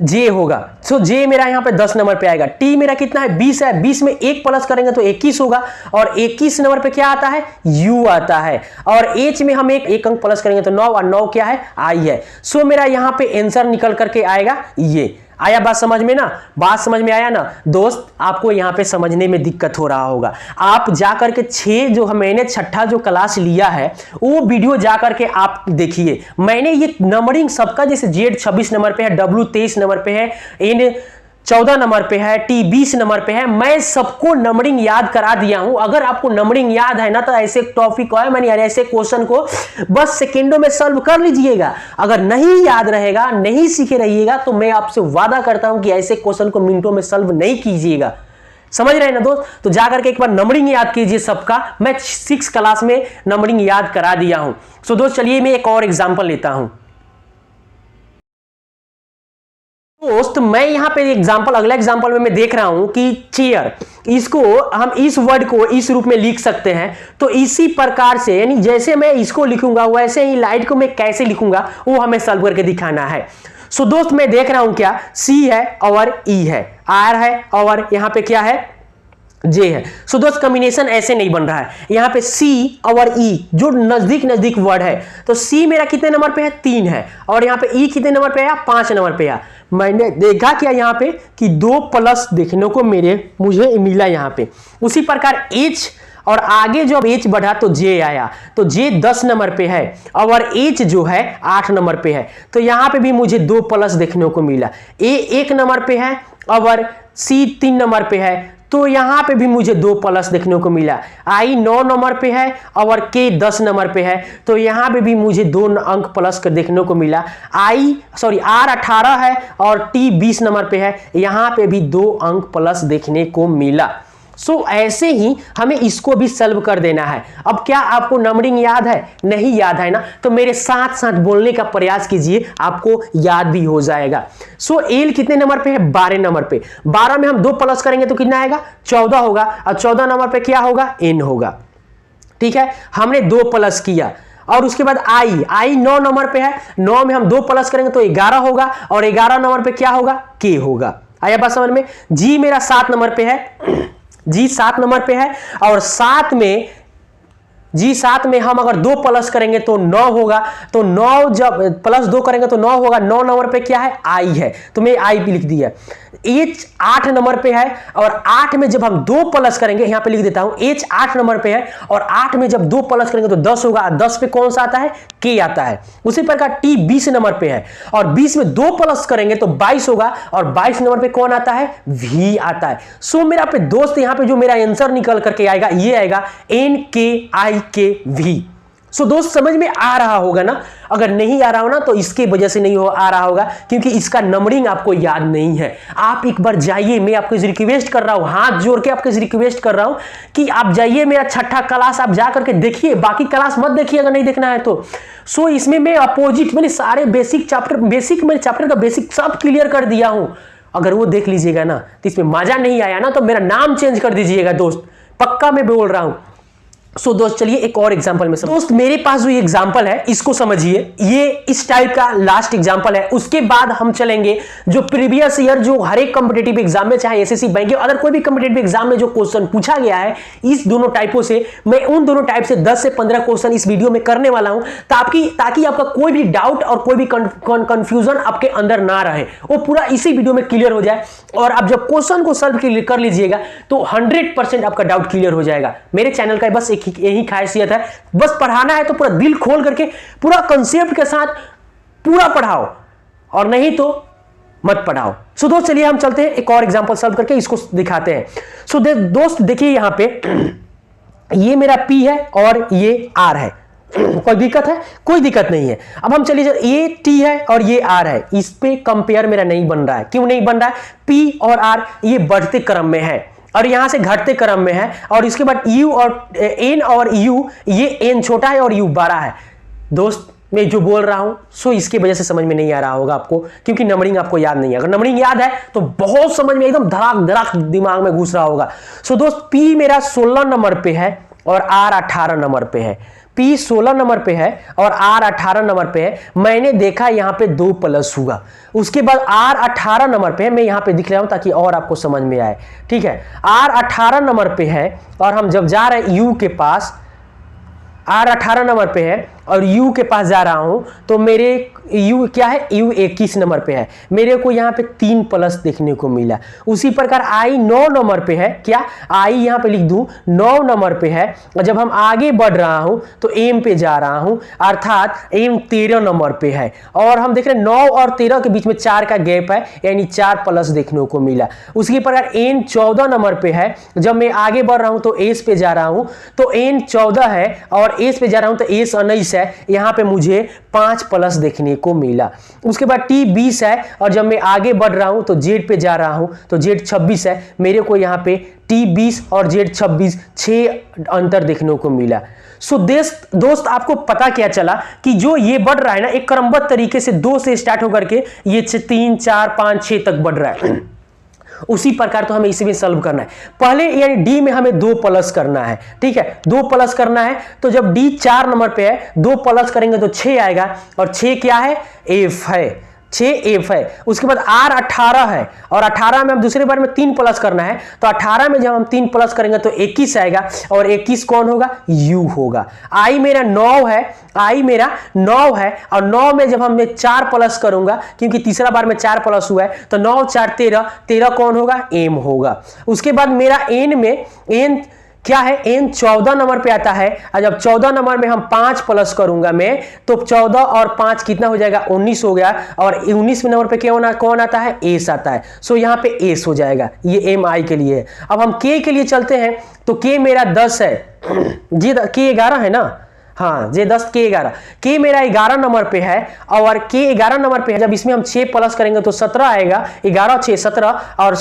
J होगा। सो J मेरा यहाँ पे 10 नंबर पे आएगा। T मेरा कितना है, 20 है, 20 में एक प्लस करेंगे तो 21 होगा, और 21 नंबर पे क्या आता है, U आता है। और H में हम एक अंक प्लस करेंगे तो 9, और 9 क्या है, I है। सो मेरा यहाँ पे आंसर निकल करके आएगा ये। आया बात समझ में ना, बात समझ में आया ना दोस्त? आपको यहाँ पे समझने में दिक्कत हो रहा होगा, आप जाकर के 6 जो मैंने छठा जो क्लास लिया है वो वीडियो जाकर के आप देखिए। मैंने ये नंबरिंग सबका, जैसे Z 26 नंबर पे है, W 23 नंबर पे है, N 14 नंबर पे है, T 20 नंबर पे है, मैं सबको नंबरिंग याद करा दिया हूं। अगर आपको नंबरिंग याद है ना तो ऐसे टॉपिक है, मैंने यार ऐसे क्वेश्चन को बस सेकंडों में सॉल्व कर लीजिएगा। अगर नहीं याद रहेगा, नहीं सीखे रहिएगा, तो मैं आपसे वादा करता हूं कि ऐसे क्वेश्चन को मिनटों में सॉल्व नहीं कीजिएगा। समझ रहे हैं ना दोस्त? तो जाकर के एक बार नंबरिंग याद कीजिए सबका। मैं 6 क्लास में नंबरिंग याद करा दिया हूं। सो दोस्त चलिए मैं एक और एग्जाम्पल लेता हूं। दोस्त मैं यहां पे एग्जांपल, अगला एग्जांपल में मैं देख रहा हूं कि चेयर, इसको हम इस वर्ड को इस रूप में लिख सकते हैं। तो इसी प्रकार से, यानी जैसे मैं इसको लिखूंगा वैसे ही लाइट को मैं कैसे लिखूंगा वो हमें सॉल्व करके दिखाना है। सो दोस्त मैं देख रहा हूं क्या, C है और E है, R है और यहां पे क्या है, जे है। सो दोस्त कॉम्बिनेशन ऐसे नहीं बन रहा है, यहाँ पे सी और ई जो नजदीक नजदीक वर्ड है, तो सी मेरा कितने नंबर पे है 3 है, और यहाँ पे ई कितने नंबर पे है 5 नंबर पे है। मैंने देखा क्या यहाँ पे कि 2 प्लस देखने को मुझे मिला यहाँ पे। उसी प्रकार एच और आगे जब एच बढ़ा तो जे आया, तो जे 10 नंबर पे है और एच जो है 8 नंबर पे है, तो यहाँ पे भी मुझे 2 प्लस देखने को मिला। ए 1 नंबर पे है और सी 3 नंबर पे है, तो यहां पे भी मुझे 2 प्लस देखने को मिला। आई 9 नंबर पे है और के 10 नंबर पे है, तो यहां पे भी मुझे 2 अंक प्लस कर देखने को मिला। आर 18 है और टी 20 नंबर पे है, यहां पे भी 2 अंक प्लस देखने को मिला। सो ऐसे ही हमें इसको भी सॉल्व कर देना है। अब क्या आपको नंबरिंग याद है? नहीं याद है ना, तो मेरे साथ साथ बोलने का प्रयास कीजिए, आपको याद भी हो जाएगा। सो एल कितने नंबर पे है? 12 नंबर पे। 12 में हम 2 प्लस करेंगे तो कितना आएगा? 14 होगा, और 14 नंबर पे क्या होगा? एन होगा। ठीक है, हमने 2 प्लस किया। और उसके बाद आई 9 नंबर पे है, 9 में हम 2 प्लस करेंगे तो 11 होगा, और 11 नंबर पे क्या होगा? के होगा। आया बात समझ में? जी मेरा 7 नंबर पे है, जी 7 नंबर पे है, और 7 में हम अगर 2 प्लस करेंगे तो 9 होगा, तो 9 जब प्लस 2 करेंगे तो 9 होगा। 9 नंबर पे क्या है? आई है, तो मैं आई भी लिख दिया। एच 8 नंबर पे है, और 8 में जब हम 2 प्लस करेंगे, यहां पे लिख देता हूं, एच 8 नंबर पे है, और 8 में जब 2 प्लस करेंगे तो 10 होगा। 10 पे कौन सा आता है? के आता है। उसी प्रकार टी 20 नंबर पे है, और 20 में 2 प्लस करेंगे तो 22 होगा, और 22 नंबर पे कौन आता है? वी आता है। सो मेरा पे दोस्त यहां पे जो मेरा आंसर निकल करके आएगा, ये आएगा NKIKV। सो दोस्त समझ में आ रहा होगा ना? अगर नहीं आ रहा हो ना तो इसके वजह से नहीं आ रहा होगा क्योंकि इसका नंबरिंग आपको याद नहीं है। आप एक बार जाइए, मैं आपको रिक्वेस्ट कर रहा हूं, हाथ जोड़ के आपको रिक्वेस्ट कर रहा हूं कि आप जाइए, मेरा 6ठा क्लास आप जा करके देखिए, बाकी क्लास मत देखिए अगर नहीं देखना है तो। सो इसमें मैं अपोजिट मैंने सारे मैंने चैप्टर का बेसिक सब क्लियर कर दिया हूं। अगर वो देख लीजिएगा ना तो इसमें मजा नहीं आया ना तो मेरा नाम चेंज कर दीजिएगा दोस्त, पक्का मैं बोल रहा हूं। सो दोस्त चलिए एक और एग्जांपल में दोस्त मेरे पास जो एग्जांपल है इसको समझिए, ये इस टाइप का लास्ट एग्जांपल है। उसके बाद हम चलेंगे जो प्रीवियस ईयर जो हर एक कॉम्पिटिटिव एग्जाम में, चाहे एसएससी बैंक या अदर कोई भी कॉम्पिटिटिव एग्जाम में जो क्वेश्चन पूछा गया है, इस दोनों टाइपों से मैं उन दोनों टाइप से 10 से 15 क्वेश्चन इस वीडियो में करने वाला हूं, ताकि आपका कोई भी डाउट और कोई भी कंफ्यूजन आपके अंदर ना रहे, वो पूरा इसी वीडियो में क्लियर हो जाए। और आप जब क्वेश्चन को सॉल्व कर लीजिएगा तो 100% आपका डाउट क्लियर हो जाएगा। मेरे चैनल का बस यही खासियत है, बस पढ़ाना है तो पूरा दिल खोल करके पूरा कंसेप्ट के साथ पूरा पढ़ाओ, और नहीं तो मत पढ़ाओ। सो दोस्त चलिए हम चलते हैं एक और एग्जांपल सॉल्व करके इसको दिखाते हैं। सो दोस्त देखिए यहां पे ये मेरा P है और ये R है, कोई दिक्कत है? कोई दिक्कत नहीं है। अब हम चलिए, ये T है और ये R है, इस पे कंपेयर मेरा नहीं बन रहा है। क्यों नहीं बन रहा है? P और R ये बढ़ते क्रम में है और यहां से घटते क्रम में है, और इसके बाद U और N और U, ये N छोटा है और U बड़ा है। दोस्त मैं जो बोल रहा हूं सो इसकी वजह से समझ में नहीं आ रहा होगा आपको, क्योंकि नंबरिंग आपको याद नहीं है। अगर नंबरिंग याद है तो बहुत समझ में एकदम धड़ाक दिमाग में घुस रहा होगा। सो दोस्त P मेरा 16 नंबर पे है और R 18 नंबर पे है। P 16 नंबर पे है और R 18 नंबर पे है। मैंने देखा यहां पे 2 प्लस हुआ। उसके बाद R 18 नंबर पे है, मैं यहां पे दिख रहा हूं ताकि और आपको समझ में आए। ठीक है, R 18 नंबर पे है और हम जब जा रहे हैं U के पास, R 18 नंबर पे है और U के पास जा रहा हूं तो मेरे U क्या है? U 21 नंबर पे है। मेरे को यहाँ पे 3 प्लस देखने को मिला। उसी प्रकार I 9 नंबर पे है। क्या I यहाँ पे लिख दूं 9 नंबर पे है, और जब हम आगे बढ़ रहा हूं तो M पे जा रहा हूं, अर्थात M 13 नंबर पे है। और हम देख रहे हैं 9 और 13 के बीच में 4 का गैप है, यानी 4 प्लस देखने को मिला। उसी प्रकार N 14 नंबर पे है। जब मैं आगे बढ़ रहा हूं तो S पे जा रहा हूं तो N 14 है, और S पे जा रहा हूं तो S 19 है। यहां पे मुझे 5 प्लस देखने को मिला। उसके बाद T 20 है, और जब मैं आगे बढ़ रहा हूं तो Z पे जा रहा हूं तो Z 26 है। मेरे को यहां पे T 20 और Z 26 6 अंतर देखने को मिला। सो दोस्त आपको पता क्या चला कि जो ये बढ़ रहा है ना, एक क्रमबद्ध तरीके से 2 से स्टार्ट होकर के ये 3 4 5 6 तक बढ़ रहा है। उसी प्रकार तो हमें इसी में सॉल्व करना है। पहले यानी डी में हमें 2 प्लस करना है। ठीक है, 2 प्लस करना है, तो जब डी 4 नंबर पे है 2 प्लस करेंगे तो 6 आएगा, और 6 क्या है? एफ है। 6f है, उसके बाद r 18 है और 18 में हम दूसरे बार में 3 प्लस करना है, तो 18 में जब हम 3 प्लस करेंगे तो 21 आएगा और 21 कौन होगा, u होगा। i मेरा 9 है, i मेरा 9 है और 9 में जब हम 4 प्लस करूंगा, क्योंकि तीसरा बार में 4 प्लस हुआ है, तो 9 4 13, 13 कौन होगा, m होगा। उसके बाद मेरा n में n क्या है, n 14 नंबर पे आता है और जब 14 नंबर में हम 5 प्लस करूंगा मैं, तो 14 और 5 कितना हो जाएगा, 19 हो गया और 19 नंबर पे कौन आता है, एस आता है। सो यहाँ पे एस हो जाएगा, ये एम आई के लिए है। अब हम के लिए चलते हैं, तो के मेरा 10 है, जी के 11 है ना, हाँ जे 10 के 11, के मेरा 11 नंबर पे है और के 11 नंबर पे है। जब इसमें हम 6 प्लस करेंगे तो 17 आएगा, 11 6 17 और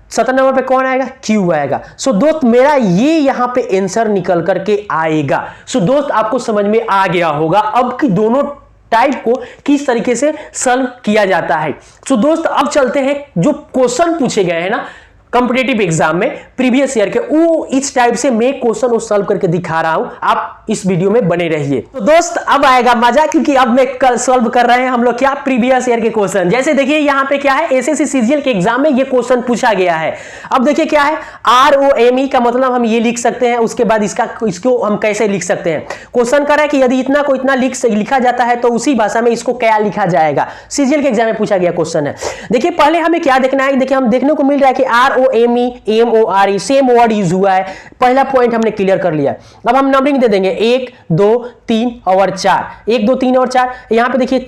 17 नंबर पे कौन आएगा, क्यू आएगा। सो दोस्त मेरा ये यहां पे आंसर निकल करके आएगा। सो दोस्त आपको समझ में आ गया होगा अब कि दोनों टाइप को किस तरीके से सॉल्व किया जाता है। सो दोस्त अब चलते हैं, जो क्वेश्चन पूछे गए हैं ना कॉम्पिटिटिव एग्जाम में प्रीवियस ईयर के, वो इस टाइप से मैं क्वेश्चन वो सॉल्व करके दिखा रहा हूं, आप इस वीडियो में बने रहिए। तो दोस्त अब आएगा मजा, क्योंकि अब मैं कल सॉल्व कर रहे हैं हम लोग क्या, प्रीवियस ईयर के क्वेश्चन। जैसे देखिए यहां पे क्या है, एसएससी सीजीएल के एग्जाम में ये क्वेश्चन पूछा गया है। अब देखिए क्या है, ROME का मतलब हम ये लिख सकते हैं, उसके बाद इसको हम कैसे लिख सकते हैं। क्वेश्चन कर रहा है कि यदि इतना को इतना लिखा जाता है तो उसी भाषा में इसको क्या लिखा जाएगा, सीजीएल के एग्जाम में पूछा गया क्वेश्चन है। देखिए पहले हमें क्या देखना है, देखिए हम देखने को मिल रहा है कि ROME MORE same word use हुआ है, पहला पॉइंट हमने क्लियर कर लिया। अब हम नंबरिंग दे देंगे 1 2 3 और 4, 1 2 3 और 4। यहां पे देखिए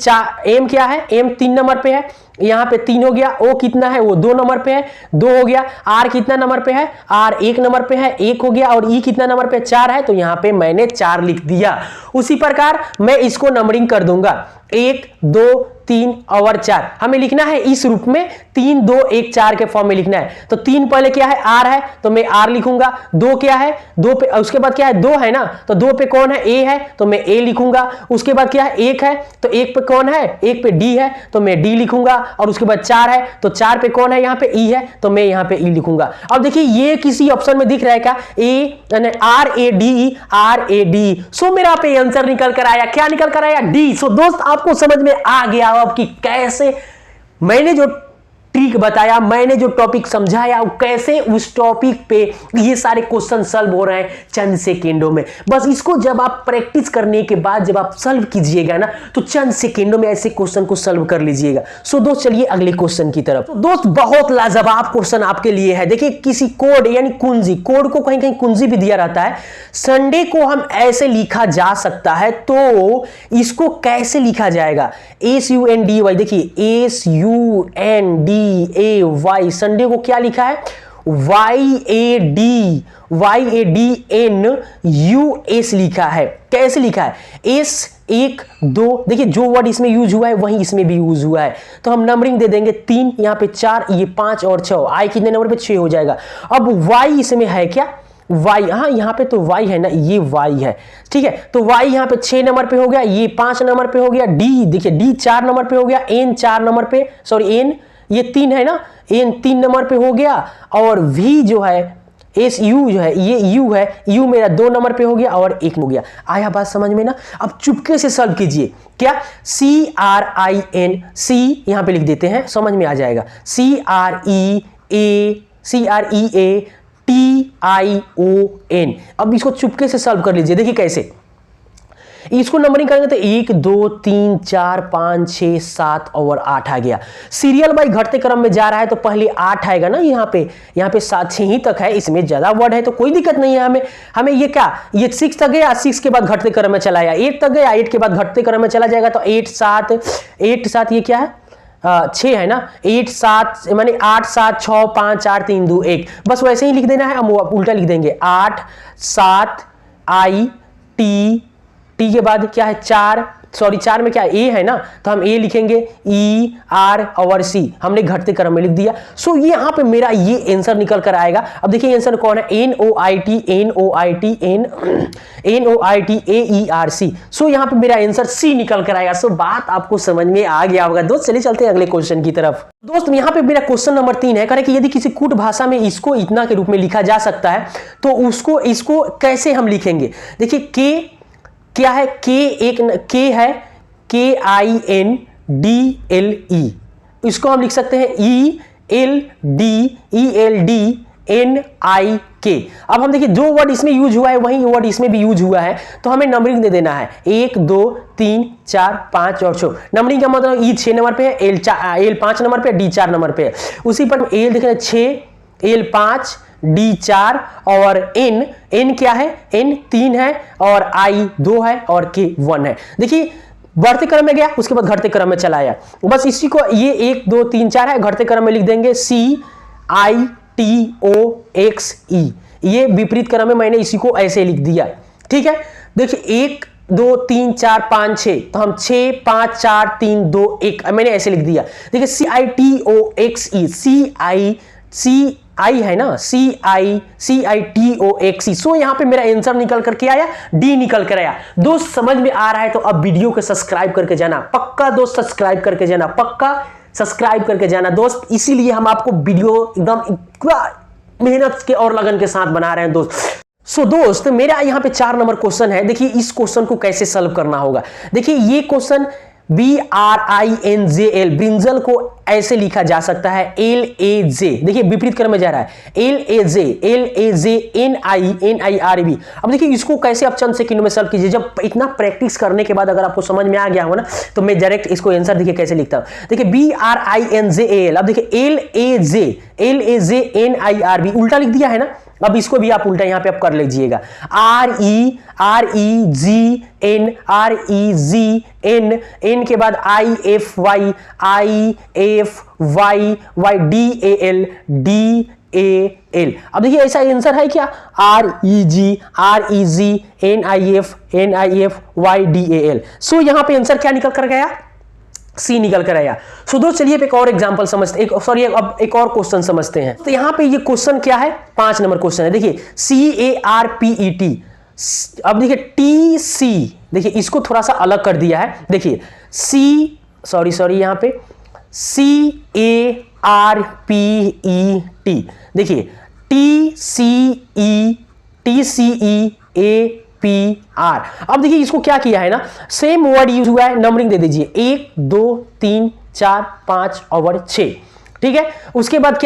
एम क्या है, एम 3 नंबर पे है, यहां पे 3 हो गया। ओ कितना है, वो 2 नंबर पे है, 2 हो गया। आर कितना नंबर पे है, आर 1 नंबर पे है, 1 हो गया। और ई कितना नंबर पे, 4 है, तो यहां पे मैंने 4 लिख दिया। उसी प्रकार मैं इसको नंबरिंग कर दूंगा 1 2 3 और 4। हमें लिखना है इस रूप में 3 2 1 4 के फॉर्म में लिखना है। तो 3 पहले क्या है, आर है, तो मैं आर लिखूंगा। 2 क्या है, 2 पे उसके बाद क्या है, 2 है ना, तो 2 पे कौन है, ए है, तो मैं ए लिखूंगा। उसके बाद क्या है, 1 है, तो 1 पे कौन है, 1 पे डी है, तो मैं डी लिखूंगा। और उसके बाद 4 है, तो 4 पे कौन है, यहाँ पे ई है, तो मैं यहाँ पे ई लिखूंगा। अब देखिए ये किसी ऑप्शन में दिख रहा है क्या, ए RADE। सो मेरा पे आंसर निकल कर आया, क्या निकल कर आया, डी। सो दोस्त आपको समझ में आ गया अब कि कैसे मैंने जो ट्रिक बताया, मैंने जो टॉपिक समझाया, कैसे उस टॉपिक पे ये सारे क्वेश्चन सॉल्व हो रहे हैं चंद सेकेंडों में। बस इसको जब आप प्रैक्टिस करने के बाद जब आप सॉल्व कीजिएगा ना, तो चंद सेकेंडों में ऐसे क्वेश्चन को सॉल्व कर लीजिएगा। सो दोस्त चलिए अगले क्वेश्चन की तरफ। तो दोस्त बहुत लाजवाब क्वेश्चन आपके लिए है। देखिए किसी कोड यानी कुंजी, कोड को कहीं कहीं कुंजी भी दिया रहता है। संडे को हम ऐसे लिखा जा सकता है, तो इसको कैसे लिखा जाएगा, SUNDY। देखिए SUNDAY, संडे को क्या लिखा है, YADNUS लिखा है। कैसे लिखा है, S 1 2। देखिए जो वर्ड इसमें यूज हुआ है वही इसमें भी यूज हुआ है, तो हम नंबरिंग दे देंगे 3, यहाँ पे 4, ये 5 और 6। आई कितने नंबर पे, 6 हो जाएगा। अब Y इसमें है क्या, Y, हाँ यहाँ पे तो Y है ना, ये Y है, ठीक है। तो Y यहाँ पे 6 नंबर पे हो गया, ये 5 नंबर पे हो गया। D देखिए D 4 नंबर पे हो गया, N 4 नंबर पे, सॉरी N ये 3 है ना, N 3 नंबर पे हो गया। और V जो है SU जो है, ये U है, U मेरा 2 नंबर पे हो गया और 1 हो गया। आया बात समझ में ना। अब चुपके से सॉल्व कीजिए, क्या CRIN, C यहाँ पे लिख देते हैं, समझ में आ जाएगा। CREATION। अब इसको चुपके से सॉल्व कर लीजिए। देखिए कैसे, इसको नंबरिंग करेंगे तो 1 2 3 4 5 6 7 और 8 आ गया। सीरियल बाई घटते क्रम में जा रहा है, तो पहले 8 आएगा ना, यहाँ पे 7 6 ही तक है, इसमें ज्यादा वर्ड है तो कोई दिक्कत नहीं है हमें ये क्या, ये 6 तक गया, 6 के बाद घटते क्रम में चला गया, 8 तक गया, 8 के बाद घटते क्रम में चला जाएगा। तो 8 7 ये क्या है, 6 है ना, 8 7 माने 8 7 6 5 4 3 2 1। बस वैसे ही लिख देना है, हम उल्टा लिख देंगे 8 7 टी के बाद क्या है 4, सॉरी 4 में क्या है, ए है ना, तो हम ए लिखेंगे, ई आर और सी हमने घटते क्रम में लिख दिया। सो ये यहाँ पे मेरा ये आंसर निकल कर आएगा। अब देखिए आंसर कौन है, NOITAERC। सो यहाँ पे मेरा आंसर सी निकल कर आएगा। सो बात आपको समझ में आ गया होगा दोस्त। चलिए चलते हैं अगले क्वेश्चन की तरफ। दोस्त यहाँ पे मेरा क्वेश्चन नंबर 3 है, कह रहे कि यदि किसी कूट भाषा में इसको इतना के रूप में लिखा जा सकता है, तो इसको कैसे हम लिखेंगे। देखिए के क्या है, के एक के है, KIN ELDE, इसको हम लिख सकते हैं ELDELDNIK। अब हम देखिए जो वर्ड इसमें यूज हुआ है वही वर्ड इसमें भी यूज हुआ है, तो हमें नंबरिंग दे देना है 1 2 3 4 5 और 6। नंबरिंग का मतलब E 6 नंबर पे है, L 5 नंबर पे, D 4 नंबर पे है। उसी पर L देखें 6, L 5, D 4 और N क्या है, N 3 है और I 2 है और K 1 है। देखिए बढ़ते क्रम में गया, उसके बाद घटते क्रम में चला आया। बस इसी को ये 1 2 3 4 है, घटते क्रम में लिख देंगे CITOXE। ये विपरीत क्रम में मैंने इसी को ऐसे लिख दिया। ठीक है, देखिए 1 2 3 4 5 6, तो हम 6 5 4 3 2 1 मैंने ऐसे लिख दिया। देखिए CITOXE, आई है ना, CITOXE। सो यहां पे मेरा आंसर निकल करके आया, डी निकल कर आया। दोस्त समझ में आ रहा है तो अब वीडियो को सब्सक्राइब करके जाना पक्का, दोस्त सब्सक्राइब करके जाना पक्का, सब्सक्राइब करके जाना दोस्त। इसीलिए हम आपको वीडियो एकदम मेहनत के और लगन के साथ बना रहे हैं दोस्त। सो दोस्त मेरा यहाँ पे 4 नंबर क्वेश्चन है। देखिए इस क्वेश्चन को कैसे सॉल्व करना होगा। देखिए ये क्वेश्चन BRINJL, ब्रिंजल को ऐसे लिखा जा सकता है LAJ। देखिए विपरीत क्रम में जा रहा है LAJNIRB। अब देखिए इसको कैसे आप चंद सेकंड में सॉल्व कीजिए। जब इतना प्रैक्टिस करने के बाद अगर आपको समझ में आ गया हो ना, तो मैं डायरेक्ट इसको आंसर देखिए कैसे लिखता हूं। देखिए BRINJL, अब देखिए LAJNIRB उल्टा लिख दिया है ना। अब इसको भी आप उल्टा यहां पे आप कर लीजिएगा REGN N के बाद IFY DAL। अब देखिए ऐसा आंसर है क्या, REGNIFYDAL। सो यहां पे आंसर क्या निकल कर गया, सी निकल कर आया। सो दोस्त चलिए एक और एग्जांपल समझते, अब एक और क्वेश्चन समझते हैं। तो यहां पे ये क्वेश्चन क्या है, 5 नंबर क्वेश्चन है। देखिए CARPET, अब देखिए TC, देखिए इसको थोड़ा सा अलग कर दिया है। देखिए यहां पे CARPET, देखिए TCEAPR। अब देखिए इसको क्या किया है ना, सेम वर्ड यूज हुआ है, नंबरिंग दे दीजिए 1 2 3 4 5 और 6। ठीक है, उसके बाद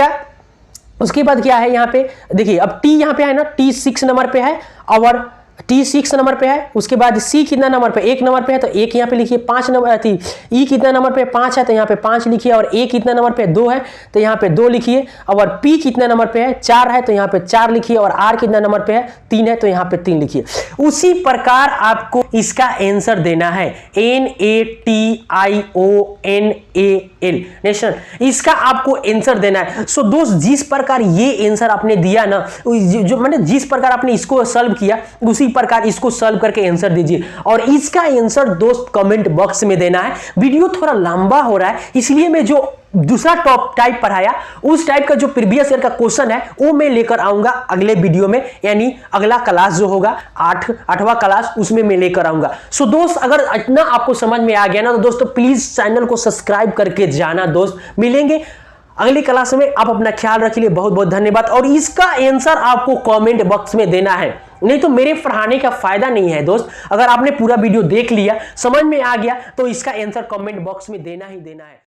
क्या है यहाँ पे, देखिए अब T यहाँ पे है ना, T 6 नंबर पे है और T 6 नंबर पे है। उसके बाद C कितना नंबर पे, 1 नंबर पे है तो 1 यहाँ पे लिखिए। 5 नंबर थी E कितना नंबर पे, 5 है तो यहाँ पे 5 लिखिए। और A कितना नंबर पे, 2 है तो यहाँ पे 2 लिखिए। और P कितना नंबर पे है, 4 है तो यहाँ पे 4 लिखिए। और R कितना नंबर पे है, 3 है तो यहाँ पे 3 लिखिए। उसी प्रकार आपको इसका आंसर देना है NATIONAL, नेशनल, इसका आपको आंसर देना है। सो दोस्त जिस प्रकार ये आंसर आपने दिया ना, जो मैंने जिस प्रकार आपने इसको सॉल्व किया उसी प्रकार इसको सॉल्व करके आंसर दीजिए। और इसका आंसर दोस्त कमेंट बॉक्स में देना है। वीडियो थोड़ा लंबा हो रहा है, इसलिए मैं जो दूसरा टॉप टाइप पढ़ाया उस टाइप का जो प्रीवियस ईयर का क्वेश्चन है वो मैं लेकर आऊंगा अगले वीडियो में, यानी अगला क्लास जो होगा 8वां क्लास, उसमें मैं लेकर आऊंगा। सो दोस्त अगर इतना आपको समझ में आ गया ना, तो दोस्तों प्लीज चैनल को सब्सक्राइब करके जाना। दोस्त मिलेंगे अगली क्लास में, आप अपना ख्याल रखिए। बहुत बहुत धन्यवाद। और इसका आंसर आपको कमेंट बॉक्स में देना है, नहीं तो मेरे पढ़ाने का फायदा नहीं है दोस्त। अगर आपने पूरा वीडियो देख लिया, समझ में आ गया, तो इसका आंसर कमेंट बॉक्स में देना ही देना है।